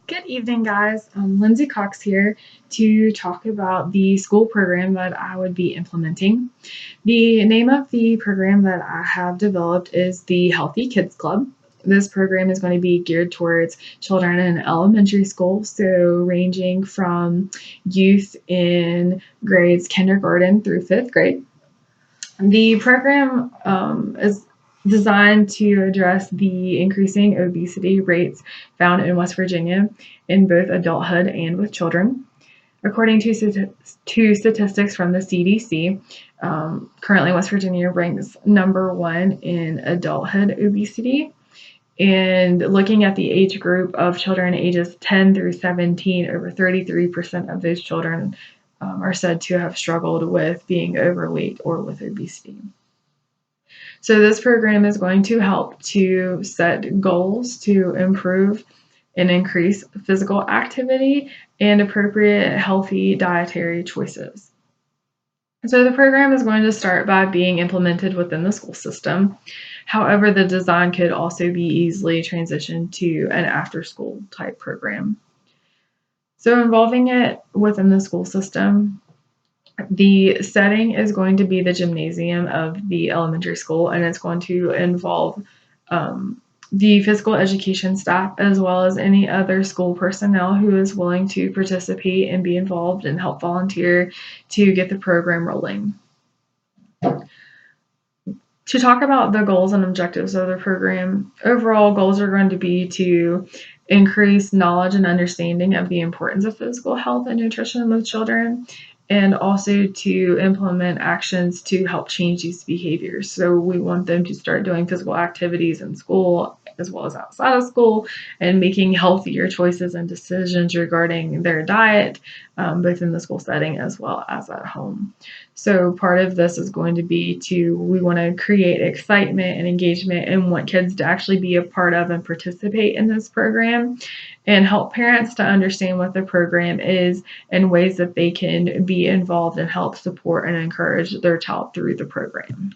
Good evening, guys. Lindsay Cox here to talk about the school program that I would be implementing. The name of the program that I have developed is the Healthy Kids Club. This program is going to be geared towards children in elementary school, so ranging from youth in grades kindergarten through fifth grade. The program is designed to address the increasing obesity rates found in West Virginia in both adulthood and with children. According to statistics from the CDC, currently West Virginia ranks number one in adulthood obesity. And looking at the age group of children ages 10 through 17, over 33% of those children are said to have struggled with being overweight or with obesity. So this program is going to help to set goals to improve and increase physical activity and appropriate healthy dietary choices. So the program is going to start by being implemented within the school system. However, the design could also be easily transitioned to an after-school type program. So involving it within the school system, the setting is going to be the gymnasium of the elementary school, and it's going to involve the physical education staff as well as any other school personnel who is willing to participate and be involved and help volunteer to get the program rolling. To talk about the goals and objectives of the program, overall goals are going to be to increase knowledge and understanding of the importance of physical health and nutrition with children, and also to implement actions to help change these behaviors. So we want them to start doing physical activities in school as well as outside of school and making healthier choices and decisions regarding their diet, both in the school setting as well as at home. So part of this is going to be we want to create excitement and engagement and want kids to actually be a part of and participate in this program and help parents to understand what the program is and ways that they can be involved and help support and encourage their child through the program.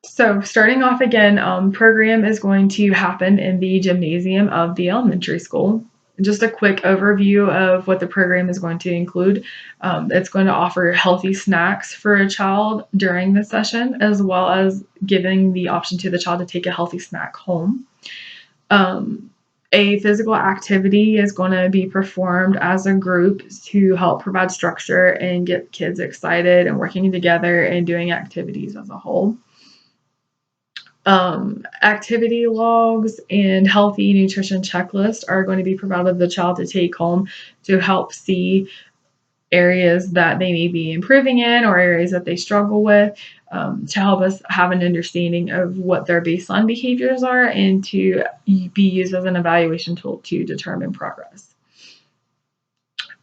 So starting off again, program is going to happen in the gymnasium of the elementary school. Just a quick overview of what the program is going to include. It's going to offer healthy snacks for a child during the session, as well as giving the option to the child to take a healthy snack home. A physical activity is going to be performed as a group to help provide structure and get kids excited and working together and doing activities as a whole. Activity logs and healthy nutrition checklists are going to be provided to the child to take home to help see areas that they may be improving in or areas that they struggle with, to help us have an understanding of what their baseline behaviors are and to be used as an evaluation tool to determine progress.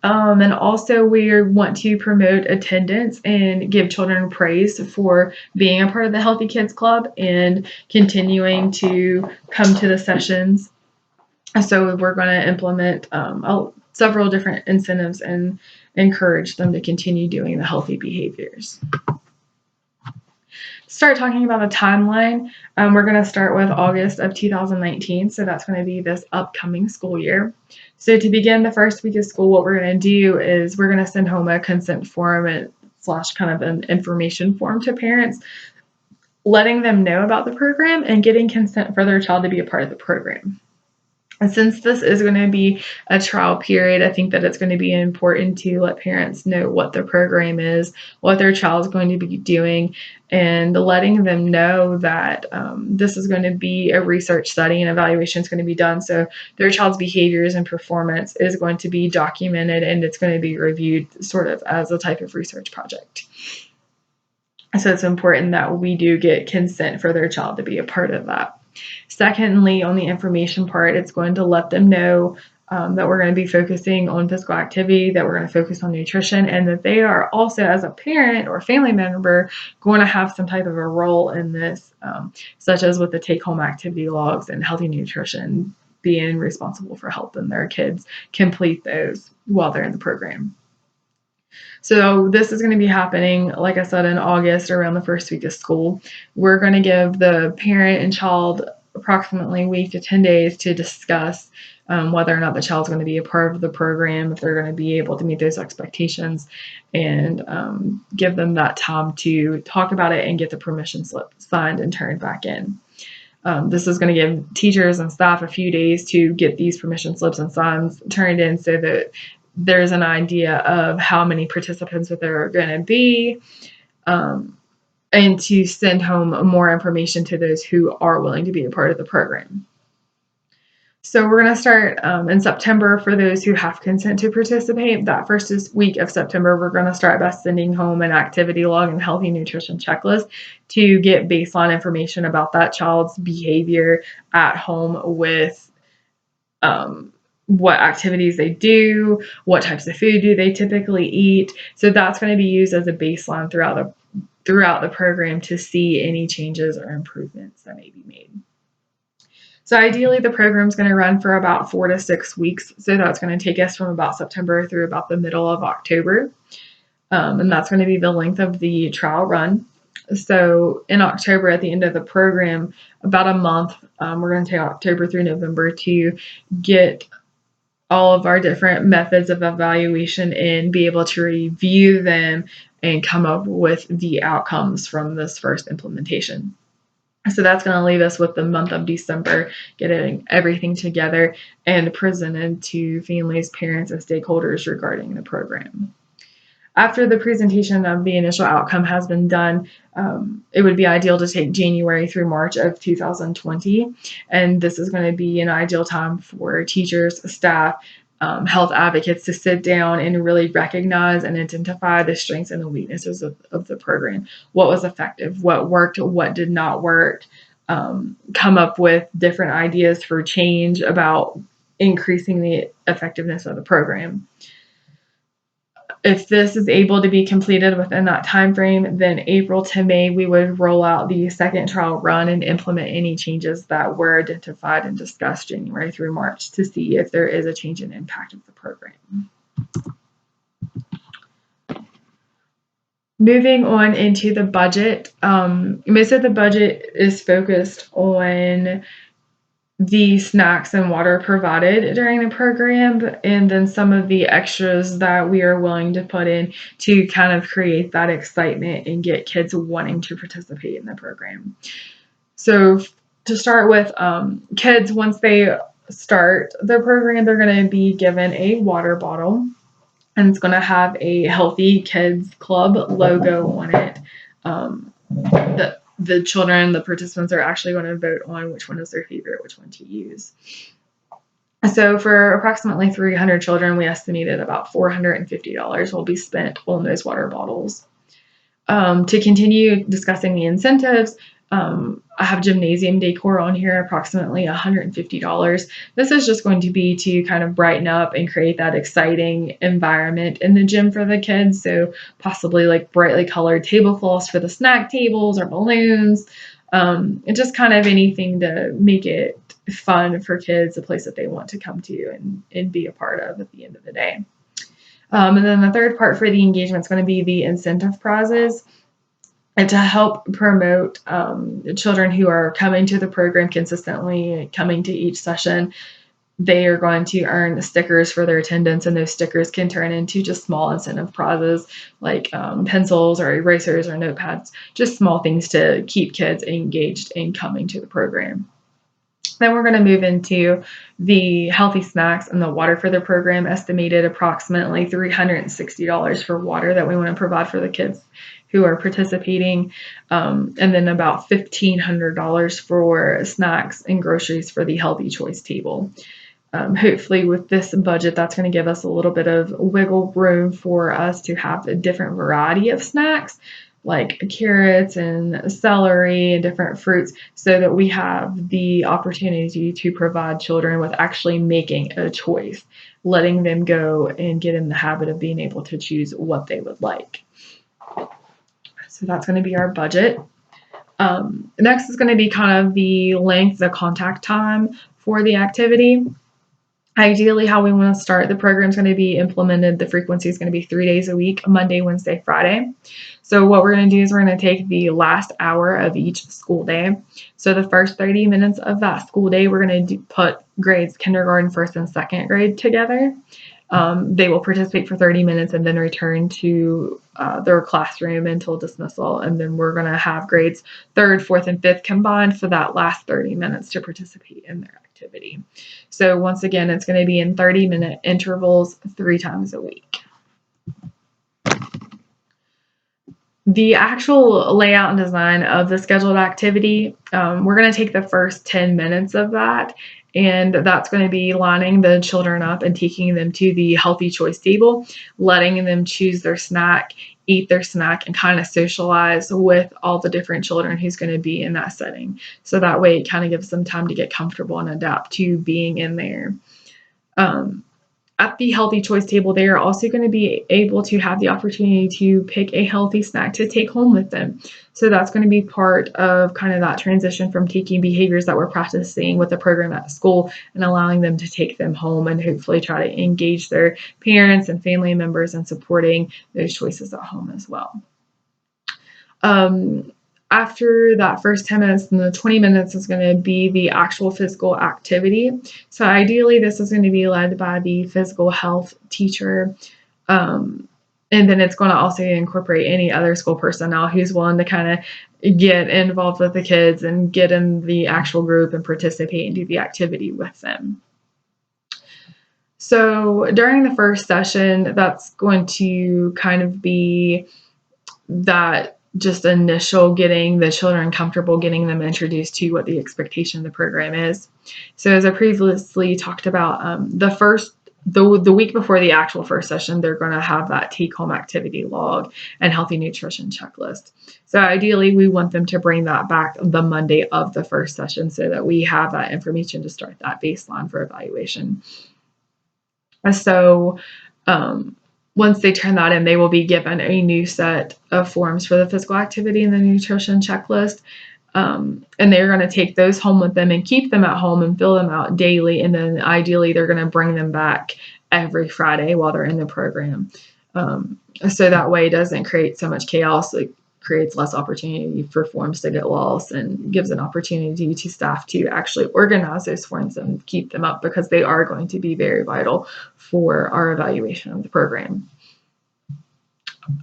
And also we want to promote attendance and give children praise for being a part of the Healthy Kids Club and continuing to come to the sessions. So we're going to implement several different incentives and encourage them to continue doing the healthy behaviors. Start talking about a timeline. We're going to start with August of 2019, so that's going to be this upcoming school year. So to begin the first week of school, what we're going to do is we're going to send home a consent form and / kind of an information form to parents, letting them know about the program and getting consent for their child to be a part of the program. And since this is going to be a trial period, I think that it's going to be important to let parents know what the program is, what their child is going to be doing, and letting them know that this is going to be a research study and evaluation is going to be done. So their child's behaviors and performance is going to be documented and it's going to be reviewed sort of as a type of research project. So it's important that we do get consent for their child to be a part of that. Secondly, on the information part, it's going to let them know that we're going to be focusing on physical activity, that we're going to focus on nutrition, and that they are also, as a parent or family member, going to have some type of a role in this, such as with the take-home activity logs and healthy nutrition, being responsible for helping their kids complete those while they're in the program. So this is going to be happening, like I said, in August, around the first week of school. We're going to give the parent and child approximately a week to 10 days to discuss whether or not the child's going to be a part of the program, if they're going to be able to meet those expectations, and give them that time to talk about it and get the permission slip signed and turned back in. This is going to give teachers and staff a few days to get these permission slips and signs turned in so that there's an idea of how many participants that there are going to be, and to send home more information to those who are willing to be a part of the program. So we're going to start in September for those who have consent to participate. That first week of September, we're going to start by sending home an activity log and healthy nutrition checklist to get baseline information about that child's behavior at home with what activities they do, what types of food do they typically eat. So that's going to be used as a baseline throughout the program to see any changes or improvements that may be made. So ideally, the program is going to run for about 4 to 6 weeks. So that's going to take us from about September through about the middle of October. And that's going to be the length of the trial run. So in October, at the end of the program, about a month, we're going to take October through November to get all of our different methods of evaluation and be able to review them and come up with the outcomes from this first implementation. So that's going to leave us with the month of December, getting everything together and presented to families, parents, and stakeholders regarding the program. After the presentation of the initial outcome has been done, it would be ideal to take January through March of 2020. And this is going to be an ideal time for teachers, staff, health advocates to sit down and really recognize and identify the strengths and the weaknesses of the program. What was effective, what worked, what did not work, come up with different ideas for change about increasing the effectiveness of the program. If this is able to be completed within that time frame, then April to May, we would roll out the second trial run and implement any changes that were identified and discussed January through March to see if there is a change in impact of the program. Moving on into the budget, most of the budget is focused on the snacks and water provided during the program, and then some of the extras that we are willing to put in to kind of create that excitement and get kids wanting to participate in the program. So to start with, kids, once they start the program, they're going to be given a water bottle, and it's going to have a Healthy Kids Club logo on it. The children, the participants, are actually going to vote on which one is their favorite, which one to use. So for approximately 300 children, we estimated about $450 will be spent on those water bottles. To continue discussing the incentives, I have gymnasium decor on here, approximately $150. This is just going to be to kind of brighten up and create that exciting environment in the gym for the kids. So possibly like brightly colored tablecloths for the snack tables or balloons, and just kind of anything to make it fun for kids, a place that they want to come to and be a part of at the end of the day. And then the third part for the engagement is going to be the incentive prizes. And to help promote children who are coming to the program consistently, coming to each session, they are going to earn stickers for their attendance, and those stickers can turn into just small incentive prizes like pencils or erasers or notepads, just small things to keep kids engaged in coming to the program. Then we're going to move into the healthy snacks and the water for the program, estimated approximately $360 for water that we want to provide for the kids who are participating, and then about $1,500 for snacks and groceries for the Healthy Choice table. Hopefully with this budget, that's going to give us a little bit of wiggle room for us to have a different variety of snacks, like carrots and celery and different fruits, so that we have the opportunity to provide children with actually making a choice, letting them go and get in the habit of being able to choose what they would like. So that's going to be our budget. Next is going to be kind of the length, the contact time for the activity. Ideally, how we want to start the program is going to be implemented. The frequency is going to be 3 days a week, Monday, Wednesday, Friday. So what we're going to do is we're going to take the last hour of each school day. So the first 30 minutes of that school day, we're going to put grades kindergarten, first, and second grade together. They will participate for 30 minutes and then return to their classroom until dismissal. And then we're going to have grades third, fourth, and fifth combined for that last 30 minutes to participate in their activity. So once again, it's going to be in 30-minute intervals 3 times a week. The actual layout and design of the scheduled activity, we're going to take the first 10 minutes of that, and that's going to be lining the children up and taking them to the healthy choice table, letting them choose their snack, eat their snack, and kind of socialize with all the different children who's going to be in that setting. So that way it kind of gives them time to get comfortable and adapt to being in there. At the healthy choice table, they are also going to be able to have the opportunity to pick a healthy snack to take home with them. So that's going to be part of kind of that transition from taking behaviors that we're practicing with the program at school and allowing them to take them home and hopefully try to engage their parents and family members in supporting those choices at home as well. After that first 10 minutes, and the 20 minutes is going to be the actual physical activity. So ideally, this is going to be led by the physical health teacher. And then it's going to also incorporate any other school personnel who's willing to kind of get involved with the kids and get in the actual group and participate and do the activity with them. So during the first session, that's going to kind of be that just initial getting the children comfortable, getting them introduced to what the expectation of the program is. So as I previously talked about, the week before the actual first session, they're going to have that take-home activity log and healthy nutrition checklist. So ideally, we want them to bring that back the Monday of the first session so that we have that information to start that baseline for evaluation. So once they turn that in, they will be given a new set of forms for the physical activity and the nutrition checklist. And they're going to take those home with them and keep them at home and fill them out daily. And then ideally, they're going to bring them back every Friday while they're in the program. So that way it doesn't create so much chaos. It creates less opportunity for forms to get lost and gives an opportunity to staff to actually organize those forms and keep them up because they are going to be very vital for our evaluation of the program.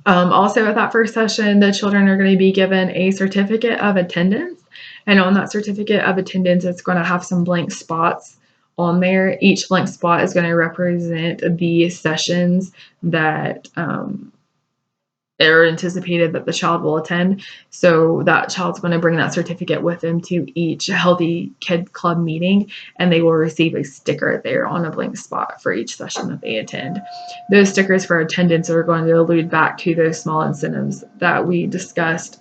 Also at that first session, the children are going to be given a certificate of attendance. And on that certificate of attendance, it's going to have some blank spots on there. Each blank spot is going to represent the sessions that are anticipated that the child will attend. So that child's going to bring that certificate with them to each Healthy Kid Club meeting, and they will receive a sticker there on a blank spot for each session that they attend. Those stickers for attendance are going to allude back to those small incentives that we discussed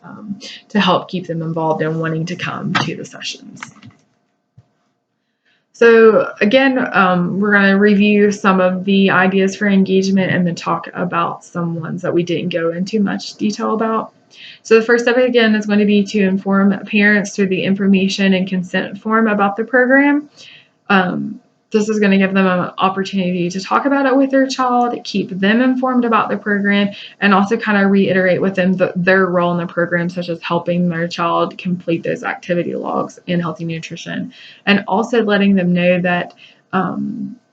to help keep them involved and wanting to come to the sessions. So again, we're going to review some of the ideas for engagement and then talk about some ones that we didn't go into much detail about. So the first step, again, is going to be to inform parents through the information and consent form about the program. This is going to give them an opportunity to talk about it with their child, keep them informed about the program, and also kind of reiterate with them their role in the program, such as helping their child complete those activity logs in healthy nutrition, and also letting them know that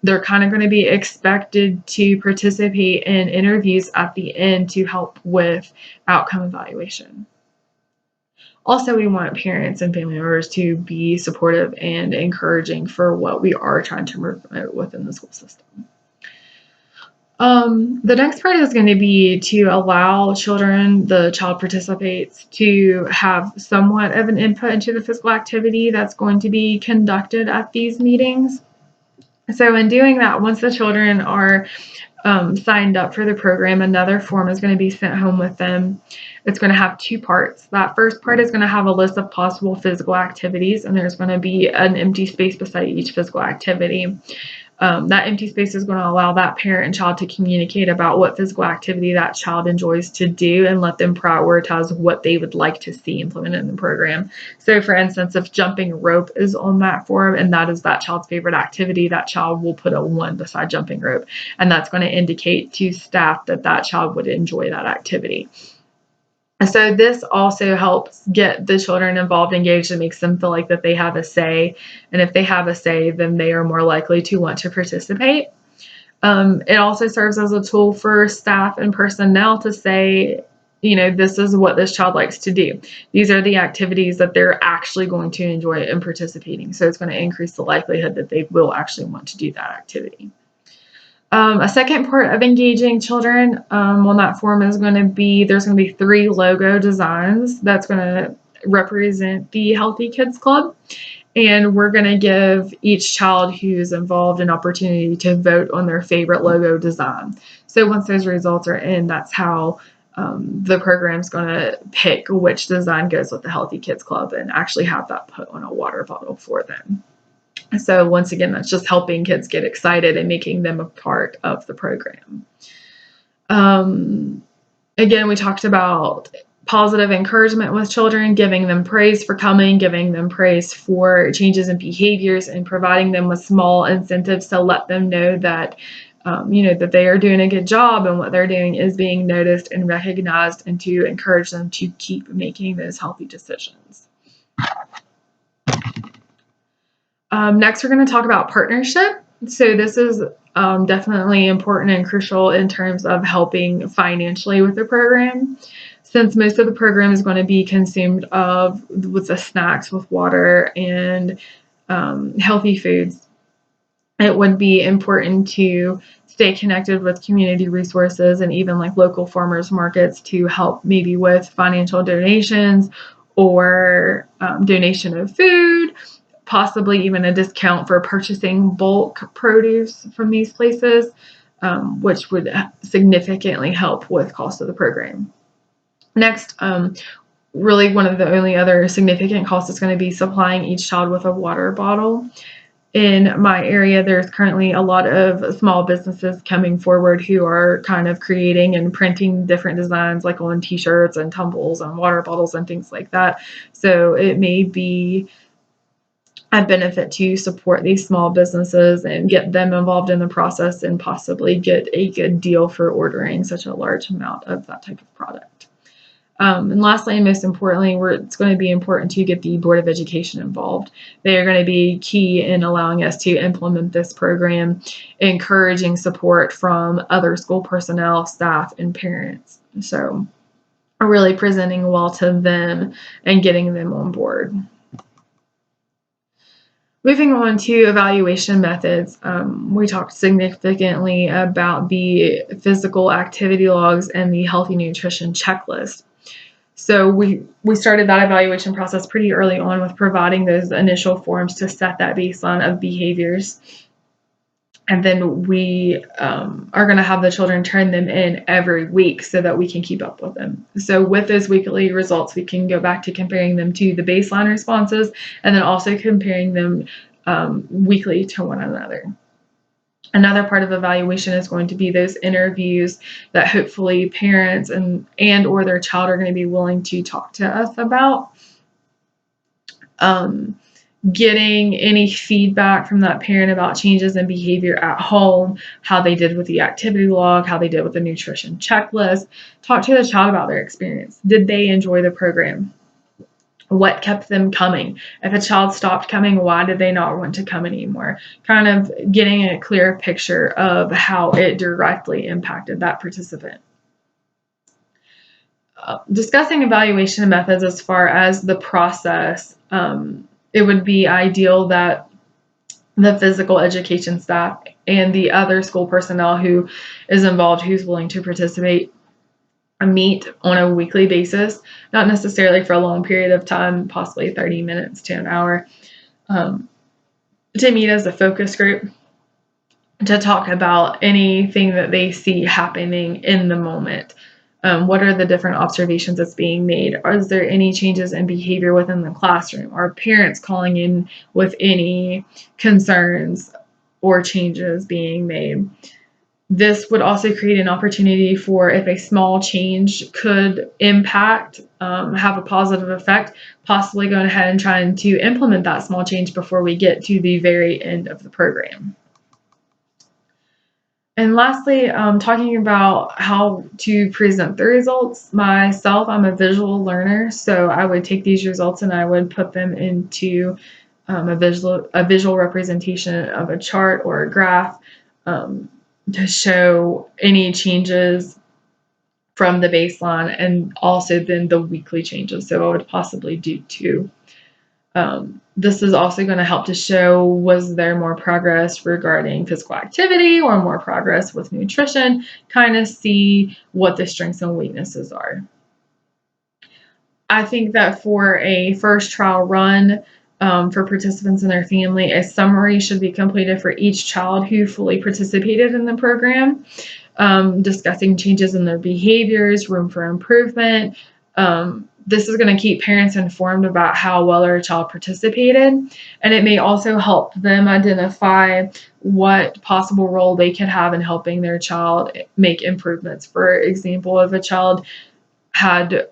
they're kind of going to be expected to participate in interviews at the end to help with outcome evaluation. Also, we want parents and family members to be supportive and encouraging for what we are trying to promote within the school system. The next part is going to be to allow the child participates to have somewhat of an input into the physical activity that's going to be conducted at these meetings. So in doing that, once the children are signed up for the program, another form is going to be sent home with them. It's going to have 2 parts. That first part is going to have a list of possible physical activities, and there's going to be an empty space beside each physical activity. That empty space is going to allow that parent and child to communicate about what physical activity that child enjoys to do and let them prioritize what they would like to see implemented in the program. So, for instance, if jumping rope is on that form and that is that child's favorite activity, that child will put a 1 beside jumping rope. And that's going to indicate to staff that that child would enjoy that activity. So this also helps get the children involved, engaged, and makes them feel like that they have a say. And if they have a say, then they are more likely to want to participate. It also serves as a tool for staff and personnel to say, this is what this child likes to do. These are the activities that they're actually going to enjoy in participating. So it's going to increase the likelihood that they will actually want to do that activity. A second part of engaging children on that form is going to be, there's going to be 3 logo designs that's going to represent the Healthy Kids Club. And we're going to give each child who's involved an opportunity to vote on their favorite logo design. So once those results are in, that's how the program's going to pick which design goes with the Healthy Kids Club and actually have that put on a water bottle for them. So once again, that's just helping kids get excited and making them a part of the program. Again, we talked about positive encouragement with children, giving them praise for coming, giving them praise for changes in behaviors, and providing them with small incentives to let them know that, that they are doing a good job and what they're doing is being noticed and recognized, and to encourage them to keep making those healthy decisions. Next, we're going to talk about partnership. So this is definitely important and crucial in terms of helping financially with the program. Since most of the program is going to be consumed with the snacks, with water, and healthy foods, it would be important to stay connected with community resources and even like local farmers markets to help maybe with financial donations or donation of food, possibly even a discount for purchasing bulk produce from these places, which would significantly help with cost of the program. Next, really one of the only other significant costs is going to be supplying each child with a water bottle. In my area, there's currently a lot of small businesses coming forward who are kind of creating and printing different designs like on t-shirts and tumbles and water bottles and things like that. So it may be a benefit to support these small businesses and get them involved in the process and possibly get a good deal for ordering such a large amount of that type of product. And lastly, and most importantly, it's going to be important to get the Board of Education involved. They are going to be key in allowing us to implement this program, encouraging support from other school personnel, staff, and parents. So really presenting well to them and getting them on board. Moving on to evaluation methods, we talked significantly about the physical activity logs and the healthy nutrition checklist. So we started that evaluation process pretty early on with providing those initial forms to set that baseline of behaviors. And then we are going to have the children turn them in every week so that we can keep up with them. So with those weekly results, we can go back to comparing them to the baseline responses and then also comparing them weekly to one another. Another part of evaluation is going to be those interviews that hopefully parents and or their child are going to be willing to talk to us about. Getting any feedback from that parent about changes in behavior at home, how they did with the activity log, how they did with the nutrition checklist. Talk to the child about their experience. Did they enjoy the program? What kept them coming? If a child stopped coming, why did they not want to come anymore? Kind of getting a clear picture of how it directly impacted that participant. Discussing evaluation methods as far as the process, it would be ideal that the physical education staff and the other school personnel who is involved, who's willing to participate, meet on a weekly basis, not necessarily for a long period of time, possibly 30 minutes to an hour, to meet as a focus group to talk about anything that they see happening in the moment. What are the different observations that's being made? Is there any changes in behavior within the classroom? Are parents calling in with any concerns? or changes being made. This would also create an opportunity for, if a small change could impact, have a positive effect, possibly going ahead and trying to implement that small change before we get to the very end of the program. And lastly, talking about how to present the results. Myself, I'm a visual learner, so I would take these results and I would put them into a visual representation of a chart or a graph, to show any changes from the baseline, and also then the weekly changes. So I would possibly do 2. This is also going to help to show, was there more progress regarding physical activity or more progress with nutrition, kind of see what the strengths and weaknesses are. I think that for a first trial run, for participants and their family, a summary should be completed for each child who fully participated in the program, discussing changes in their behaviors, room for improvement. This is going to keep parents informed about how well their child participated, and it may also help them identify what possible role they could have in helping their child make improvements. For example, if a child had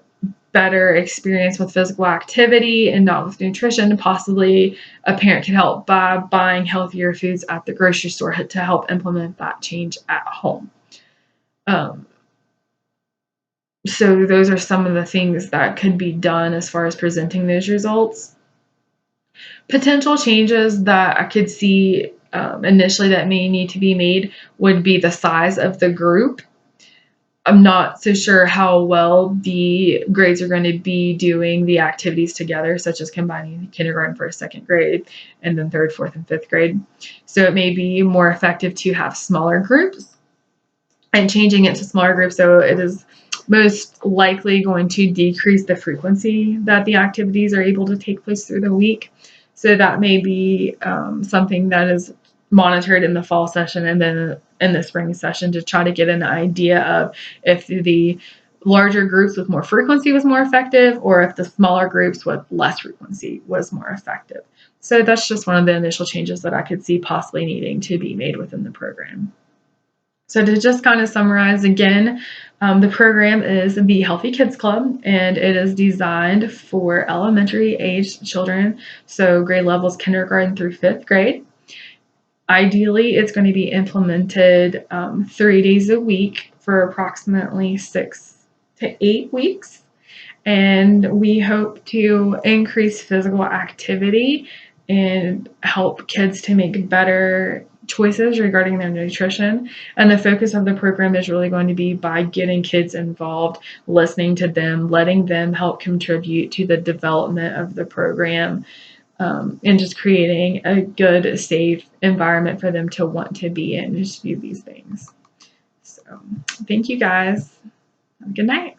better experience with physical activity and not with nutrition, possibly a parent can help by buying healthier foods at the grocery store to help implement that change at home. So those are some of the things that could be done as far as presenting those results. Potential changes that I could see initially that may need to be made would be the size of the group. I'm not so sure how well the grades are going to be doing the activities together, such as combining kindergarten, first, second grade, and then third, fourth, and fifth grade. So it may be more effective to have smaller groups and changing it to smaller groups. So it is most likely going to decrease the frequency that the activities are able to take place through the week. So that may be something that is monitored in the fall session and then in the spring session, to try to get an idea of if the larger groups with more frequency was more effective, or if the smaller groups with less frequency was more effective. So that's just one of the initial changes that I could see possibly needing to be made within the program. So to just kind of summarize again, the program is the Healthy Kids Club, and it is designed for elementary age children, so grade levels kindergarten through fifth grade. Ideally, it's going to be implemented 3 days a week for approximately 6 to 8 weeks. And we hope to increase physical activity and help kids to make better choices regarding their nutrition. And the focus of the program is really going to be by getting kids involved, listening to them, letting them help contribute to the development of the program, and just creating a good, safe environment for them to want to be in and to do these things. So thank you guys. Have a good night.